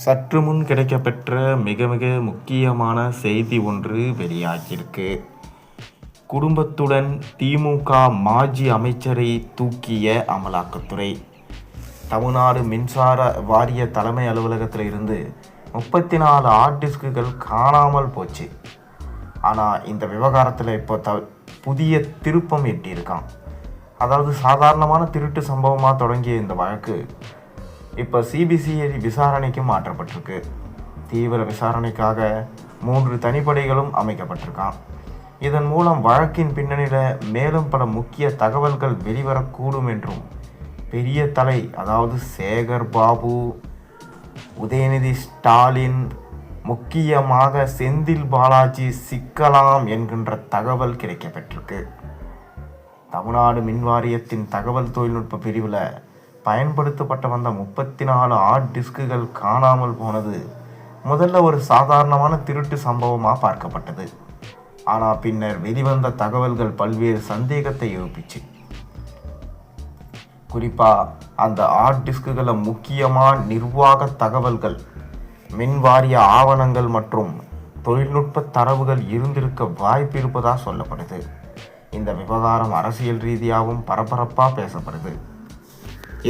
சற்று முன் கிடைக்கப்பெற்ற மிக மிக முக்கியமான செய்தி ஒன்று வெளியாகியிருக்கு. குடும்பத்துடன் திமுக மாஜி அமைச்சரை தூக்கிய அமலாக்கத்துறை. தமிழ்நாடு மின்சார வாரிய தலைமை அலுவலகத்தில் இருந்து 34 ஹார்ட் டிஸ்குகள் காணாமல் போச்சு. ஆனால் இந்த விவகாரத்தில் இப்போ புதிய திருப்பம் எட்டியிருக்கான். அதாவது சாதாரணமான திருட்டு சம்பவமாக தொடங்கிய இந்த வழக்கு இப்போ சிபிசிஐடி விசாரணைக்கு மாற்றப்பட்டிருக்கு. தீவிர விசாரணைக்காக 3 தனிப்படைகளும் அமைக்கப்பட்டிருக்கான். இதன் மூலம் வழக்கின் பின்னணியில் மேலும் பல முக்கிய தகவல்கள் வெளிவரக்கூடும் என்றும் பெரிய தலை அதாவது சேகர் பாபு, உதயநிதி ஸ்டாலின், முக்கியமாக செந்தில் பாலாஜி சிக்கலாம் என்கின்ற தகவல் கிடைக்கப்பெற்றிருக்கு. தமிழ்நாடு மின்வாரியத்தின் தகவல் தொழில்நுட்ப பிரிவில் பயன்படுத்தப்பட்ட வந்த 34 ஹார்ட் டிஸ்குகள் காணாமல் போனது முதல்ல ஒரு சாதாரணமான திருட்டு சம்பவமாக பார்க்கப்பட்டது. ஆனால் பின்னர் வெளிவந்த தகவல்கள் பல்வேறு சந்தேகத்தை எழுப்பிச்சு. குறிப்பாக அந்த ஹார்ட் டிஸ்குகளை முக்கியமான நிர்வாக தகவல்கள், மின்வாரிய ஆவணங்கள் மற்றும் தொழில்நுட்ப தரவுகள் இருந்திருக்க வாய்ப்பு இருப்பதாக சொல்லப்படுது. இந்த விவகாரம் அரசியல் ரீதியாகவும் பரபரப்பாக பேசப்படுது.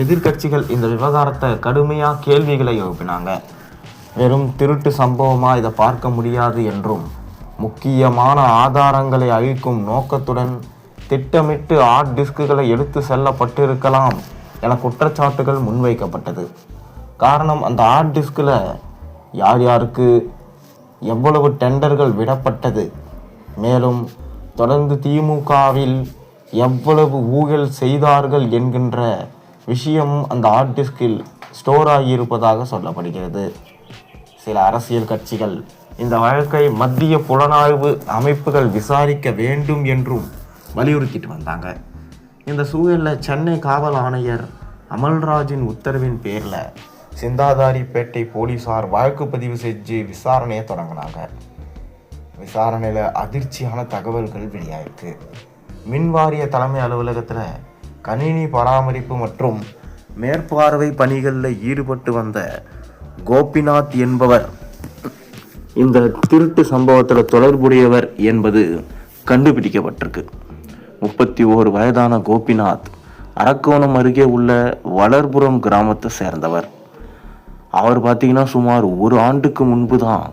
எதிர்கட்சிகள் இந்த விவகாரத்தை கடுமையாக கேள்விகளை எழுப்பினாங்க. வெறும் திருட்டு சம்பவமாக இதை பார்க்க முடியாது என்றும் முக்கியமான ஆதாரங்களை அழிக்கும் நோக்கத்துடன் திட்டமிட்டு ஹார்ட் டிஸ்குகளை எடுத்து செல்லப்பட்டிருக்கலாம் என குற்றச்சாட்டுகள் முன்வைக்கப்பட்டது. காரணம், அந்த ஹார்ட் டிஸ்கில் யார் யாருக்கு எவ்வளவு டெண்டர்கள் விடப்பட்டது, மேலும் தொடர்ந்து திமுகவில் எவ்வளவு ஊழல் செய்தார்கள் என்கின்ற விஷயமும் அந்த ஹார்ட் டிஸ்கில் ஸ்டோர் ஆகியிருப்பதாக சொல்லப்படுகிறது. சில அரசியல் கட்சிகள் இந்த வழக்கை மத்திய புலனாய்வு அமைப்புகள் விசாரிக்க வேண்டும் என்றும் வலியுறுத்திட்டு வந்தாங்க. இந்த சூழலில் சென்னை காவல் ஆணையர் அமல்ராஜின் உத்தரவின் பேரில் சிந்தாதாரிப்பேட்டை போலீஸார் வழக்கு பதிவு செஞ்சு விசாரணையை தொடங்கினாங்க. விசாரணையில் அதிர்ச்சியான தகவல்கள் வெளியாயிருக்கு. மின்வாரிய தலைமை அலுவலகத்தில் கணினி பராமரிப்பு மற்றும் மேற்பார்வை பணிகளில் ஈடுபட்டு வந்த கோபிநாத் என்பவர் இந்த திருட்டு சம்பவத்தில் தொடர்புடையவர் என்பது கண்டுபிடிக்கப்பட்டிருக்கு. 31 வயதான கோபிநாத் அரக்கோணம் அருகே உள்ள வளர்புரம் கிராமத்தை சேர்ந்தவர். அவர் பார்த்தீங்கன்னா சுமார் 1 ஆண்டுக்கு முன்பு தான்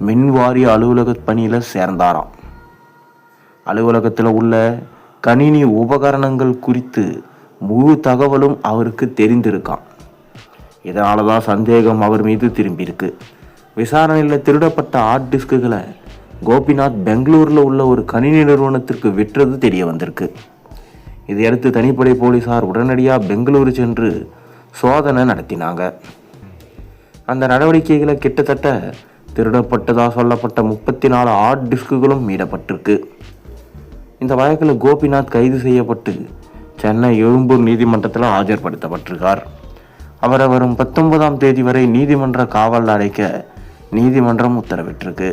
மின்வாரிய அலுவலக பணியில் சேர்ந்தாராம். அலுவலகத்தில் உள்ள கணினி உபகரணங்கள் குறித்து முழு தகவலும் அவருக்கு தெரிந்திருக்கான். இதனால தான் சந்தேகம் அவர் மீது திரும்பியிருக்கு. விசாரணையில் திருடப்பட்ட ஹார்ட் டிஸ்குகளை கோபிநாத் பெங்களூரில் உள்ள ஒரு கணினி நிறுவனத்திற்கு விற்றது தெரிய வந்திருக்கு. இதையடுத்து தனிப்படை போலீசார் உடனடியாக பெங்களூரு சென்று சோதனை நடத்தினாங்க. அந்த நடவடிக்கைகளை கிட்டத்தட்ட திருடப்பட்டதாக சொல்லப்பட்ட 34 ஹார்ட் டிஸ்குகளும் மீடப்பட்டிருக்கு. இந்த வழக்கில் கோபிநாத் கைது செய்யப்பட்டு சென்னை எழும்பூர் நீதிமன்றத்தில் ஆஜர்படுத்தப்பட்டிருக்கார். அவரை வரும் 19ஆம் தேதி வரை நீதிமன்ற காவல் அடைக்க நீதிமன்றம் உத்தரவிட்டிருக்கு.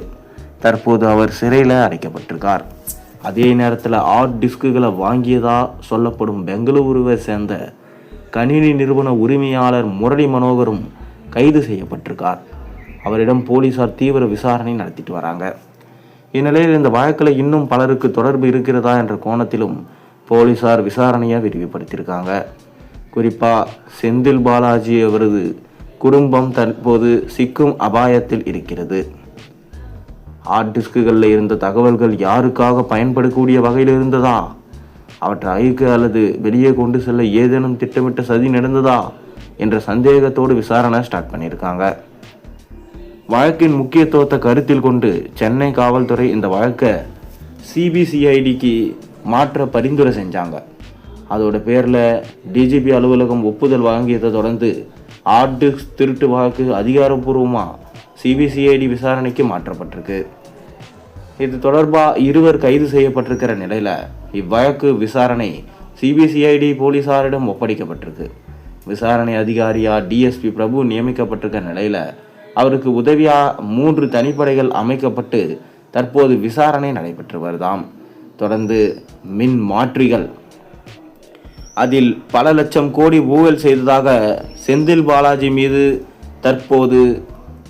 தற்போது அவர் சிறையில் அடைக்கப்பட்டிருக்கார். அதே நேரத்தில் ஹார்ட் டிஸ்குகளை வாங்கியதாக சொல்லப்படும் பெங்களூருவை சேர்ந்த கணினி நிறுவன உரிமையாளர் முரளி மனோகரும் கைது செய்யப்பட்டிருக்கார். அவரிடம் போலீசார் தீவிர விசாரணை நடத்திட்டு வராங்க. இந்நிலையில் இந்த வழக்கில் இன்னும் பலருக்கு தொடர்பு இருக்கிறதா என்ற கோணத்திலும் போலீசார் விசாரணையை விரிவுபடுத்தியிருக்காங்க. குறிப்பாக செந்தில் பாலாஜி அவரது குடும்பம் தற்போது சிக்கும் அபாயத்தில் இருக்கிறது. ஹார்ட் டிஸ்குகளில் இருந்த தகவல்கள் யாருக்காக பயன்படக்கூடிய வகையில் இருந்ததா, அவற்றை அழிக்க அல்லது வெளியே கொண்டு செல்ல ஏதேனும் திட்டமிட்ட சதி நடந்ததா என்ற சந்தேகத்தோடு விசாரணை ஸ்டார்ட் பண்ணியிருக்காங்க. வழக்கின் முக்கியத்துவத்தை கருத்தில் கொண்டு சென்னை காவல்துறை இந்த வழக்கை சிபிசிஐடிக்கு மாற்ற பரிந்துரை செஞ்சாங்க. அதோட பேரில் டிஜிபி அலுவலகம் ஒப்புதல் வாங்கியதை தொடர்ந்து ஹார்ட் டிஸ்க் திருட்டு வழக்கு அதிகாரப்பூர்வமாக சிபிசிஐடி விசாரணைக்கு மாற்றப்பட்டிருக்கு. இது தொடர்பாக 2 கைது செய்யப்பட்டிருக்கிற நிலையில் இவ்வழக்கு விசாரணை சிபிசிஐடி போலீசாரிடம் ஒப்படைக்கப்பட்டிருக்கு. விசாரணை அதிகாரியாக டிஎஸ்பி பிரபு நியமிக்கப்பட்டிருக்க நிலையில் அவருக்கு உதவியாக 3 தனிப்படைகள் அமைக்கப்பட்டு தற்போது விசாரணை நடைபெற்று வருதாம். தொடர்ந்து மின் மாற்றிகள் அதில் பல லட்சம் கோடி ஊழல் செய்ததாக செந்தில் பாலாஜி மீது தற்போது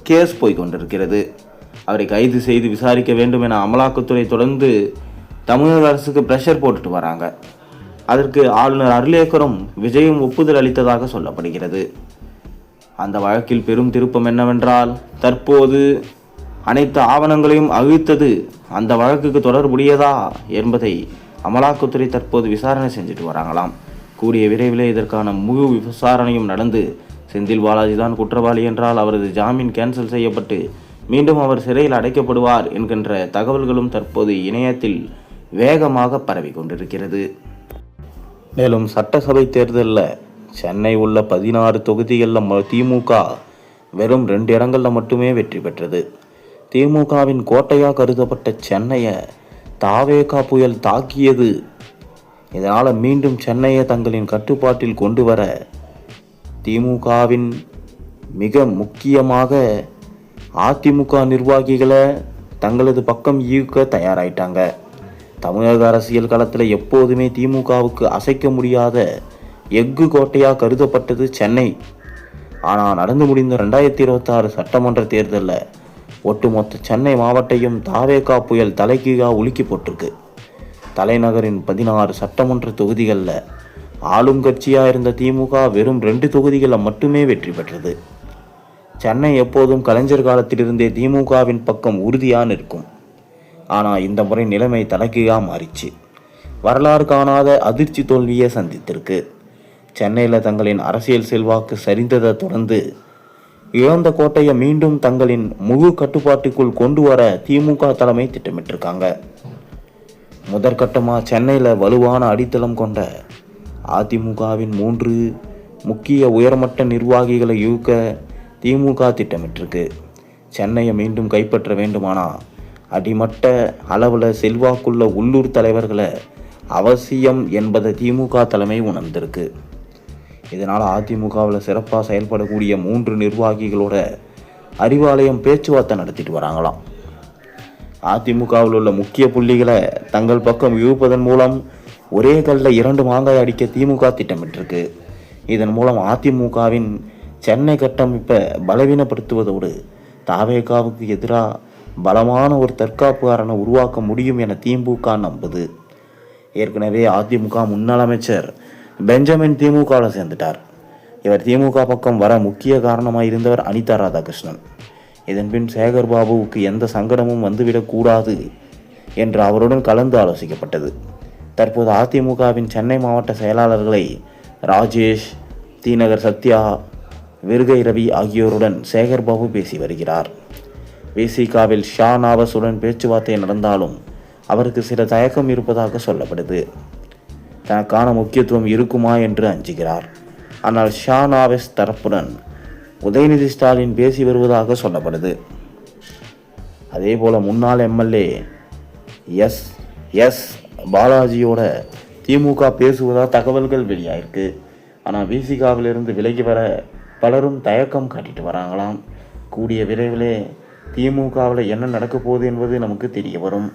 கேஸ் போய்கொண்டிருக்கிறது. அவரை கைது செய்து விசாரிக்க வேண்டும் என அமலாக்கத்துறை தொடர்ந்து தமிழக அரசுக்கு பிரஷர் போட்டுட்டு வராங்க. அதற்கு ஆளுநர் அருளேக்கரும் விஜயும் ஒப்புதல் அளித்ததாக சொல்லப்படுகிறது. அந்த வழக்கில் பெரும் திருப்பம் என்னவென்றால், தற்போது அனைத்து ஆவணங்களையும் அழித்தது அந்த வழக்குக்கு தொடர்புடையதா என்பதை அமலாக்கத்துறை தற்போது விசாரணை செஞ்சுட்டு வராங்களாம். கூடிய விரைவில் இதற்கான முழு விசாரணையும் நடந்து செந்தில் பாலாஜி தான் குற்றவாளி என்றால் அவரது ஜாமீன் கேன்சல் செய்யப்பட்டு மீண்டும் அவர் சிறையில் அடைக்கப்படுவார் என்கின்ற தகவல்களும் தற்போது இணையத்தில் வேகமாக பரவி கொண்டிருக்கிறது. மேலும் சட்டசபை தேர்தலில் சென்னை உள்ள 16 தொகுதிகளில் திமுக வெறும் 2 இடங்களில் மட்டுமே வெற்றி பெற்றது. திமுகவின் கோட்டையாக கருதப்பட்ட சென்னையை தாவேகா புயல் தாக்கியது. இதனால் மீண்டும் சென்னையை தங்களின் கட்டுப்பாட்டில் கொண்டு வர திமுகவின் மிக முக்கியமாக அதிமுக நிர்வாகிகளை தங்களது பக்கம் ஈர்க்க தயாராயிட்டாங்க. தமிழக அரசியல் களத்தில் எப்போதுமே திமுகவுக்கு அசைக்க முடியாத எஃகு கோட்டையாக கருதப்பட்டது சென்னை. ஆனால் நடந்து முடிந்த 2026 சட்டமன்ற தேர்தலில் ஒட்டுமொத்த சென்னை மாவட்டையும் தாவேகா புயல் தலைகீழாக உலுக்கி போட்டிருக்கு. தலைநகரின் 16 சட்டமன்ற தொகுதிகளில் ஆளும் கட்சியாக இருந்த திமுக வெறும் 2 தொகுதிகளில் மட்டுமே வெற்றி பெற்றது. சென்னை எப்போதும் கலைஞர் காலத்திலிருந்தே திமுகவின் பக்கம் உறுதியாக நிற்கும். ஆனால் இந்த முறை நிலைமை தலைகீழாக மாறிச்சு. வரலாறு காணாத அதிர்ச்சி தோல்வியை சந்தித்திருக்கு. சென்னையில் தங்களின் அரசியல் செல்வாக்கு சரிந்ததை தொடர்ந்து இழந்த கோட்டையை மீண்டும் தங்களின் முழு கட்டுப்பாட்டுக்குள் கொண்டு வர திமுக தலைமை திட்டமிட்டிருக்காங்க. முதற்கட்டமாக சென்னையில் வலுவான அடித்தளம் கொண்ட அதிமுகவின் 3 முக்கிய உயர்மட்ட நிர்வாகிகளை இழுக்க திமுக திட்டமிட்டிருக்கு. சென்னையை மீண்டும் கைப்பற்ற வேண்டுமானால் அடிமட்ட அளவில் செல்வாக்குள்ள உள்ளூர் தலைவர்களை அவசியம் என்பதை திமுக தலைமை உணர்ந்திருக்கு. இதனால் அதிமுகவில் சிறப்பாக செயல்படக்கூடிய 3 நிர்வாகிகளோட அறிவாலயம் பேச்சுவார்த்தை நடத்திட்டு வராங்களாம். அதிமுகவில் உள்ள முக்கிய புள்ளிகளை தங்கள் பக்கம் இழுப்பதன் மூலம் ஒரே கல்லில் 2 மாங்காய் அடிக்க திமுக திட்டமிட்டிருக்கு. இதன் மூலம் அதிமுகவின் சென்னை கட்டமைப்பை பலவீனப்படுத்துவதோடு தாவேகாவுக்கு எதிராக பலமான ஒரு தற்காப்பு அரணை உருவாக்க முடியும் என திமுக நம்புது. ஏற்கனவே அதிமுக முன்னாள் அமைச்சர் பெஞ்சமின் திமுகவில் சேர்ந்துட்டார். இவர் திமுக பக்கம் வர முக்கிய காரணமாக இருந்தவர் அனிதா ராதாகிருஷ்ணன். இதன்பின் சேகர் பாபுவுக்கு எந்த சங்கடமும் வந்துவிடக்கூடாது என்று அவருடன் கலந்து ஆலோசிக்கப்பட்டது. தற்போது அதிமுகவின் சென்னை மாவட்ட செயலாளர்களை ராஜேஷ், தீநகர் சத்யா, விருகை ரவி ஆகியோருடன் சேகர் பாபு பேசி வருகிறார். விசிகாவில் ஷா நாவஸுடன் பேச்சுவார்த்தை நடந்தாலும் அவருக்கு சில தயக்கம் இருப்பதாக சொல்லப்படுது. தனக்கான முக்கியத்துவம் இருக்குமா என்று அஞ்சுகிறார். ஆனால் ஷா நாவஸ் தரப்புடன் உதயநிதி ஸ்டாலின் பேசி வருவதாக சொல்லப்படுது. அதே போல முன்னாள் எம்எல்ஏ எஸ் பாலாஜியோட திமுக பேசுவதாக தகவல்கள் வெளியாயிருக்கு. ஆனால் விசிகாவிலிருந்து விலகி வர பலரும் தயக்கம் காட்டிட்டு வராங்களாம். கூடிய விரைவிலே திமுகவில் என்ன நடக்க போகுது என்பது நமக்கு தெரிய வரும்.